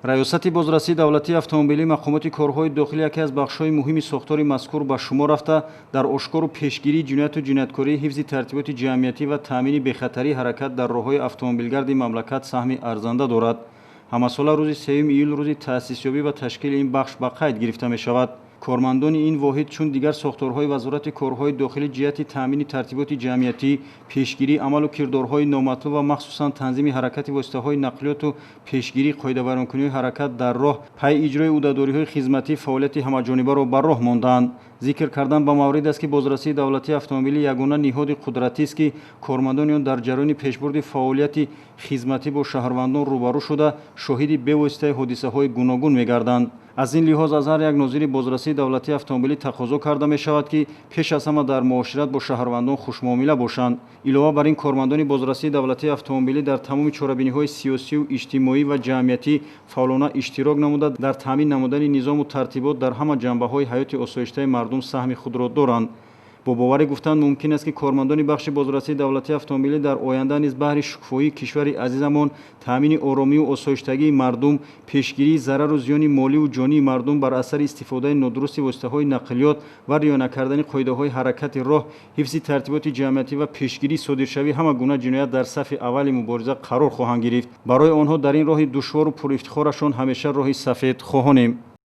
раёсати бозрасии давлатии автомобилӣ мақомоти корҳои дохилӣ яке аз бахшҳои муҳими сохтори мазкур ба шумор рафта, дар ошкору пешгирии ҷинояту ҷинояткорӣ, ҳифзи тартиботи ҷамъиятӣ ва таъмини бехатарии ҳаракат дар роҳҳои автомобилгарди мамлакат саҳми арзанда дорад. ҳамасола рӯзи 3 июл рӯзи таъсисёбӣ ва ташкили ин бахш ба қайд гирифта мешавад. кормандони ин воҳид чун дигар сохторҳои вазорати корҳои дохилӣ ҷиҳати таъмини тартиботи ҷамъиятӣ, пешгирии амалу кирдорҳои номатлуб ва махсусан танзими ҳаракати воситаҳои нақлиёту пешгирии қоидавайронкунии ҳаракат дар роҳ пай иҷрои ӯҳдадориҳои хизматӣ фаъолияти ҳамаҷонибаро бар роҳ мондаанд. зикр кардан ба маврид аст ки бозрасии давлатии автомобилӣ ягона ниҳоди қудратист ки кормандони он дар ҷараёни пешбурди фаъолияти хизматӣ бо шаҳрвандон рӯбарӯ шуда шоҳиди бевоситаи ҳодисаҳои гуногун мегарданд. аз ин лиҳоз аз ҳар як нозири бозрасии давлатии автомобилӣ тақозо карда мешавад ки пеш аз ҳама дар муошират бо шаҳрвандон хушмуомила бошанд. илова бар ин кормандони бозрасии давлатии автомобилӣ дар тамоми чорабиниҳои сиёсиву иҷтимоӣ ва ҷамъиятӣ фаъолона иштирок намуда дар таъмин намудани низому тартибот дар ҳама ҷанбаҳои ҳаёти осоиштаи мардум саҳми худро доранд. бо боварӣ гуфтан мумкин аст ки кормандони бахши бозрасии давлатии автомобилӣ дар оянда низ баҳри шукуфоии кишвари азизамон, таъмини оромию осоиштагии мардум, пешгирии зарару зиёни моливу ҷонии мардум бар асари истифодаи нодурусти воситаҳои нақлиёт ва риоя накардани қоидаҳои ҳаракати роҳ, ҳифзи тартиботи ҷамъиятӣ ва пешгирии содиршавии ҳама гуна ҷиноят дар сафи аввали мубориза қарор хоҳанд гирифт. барои онҳо дар ин роҳи душвору пурифтихорашон ҳамеша роҳи сафед хоҳонем.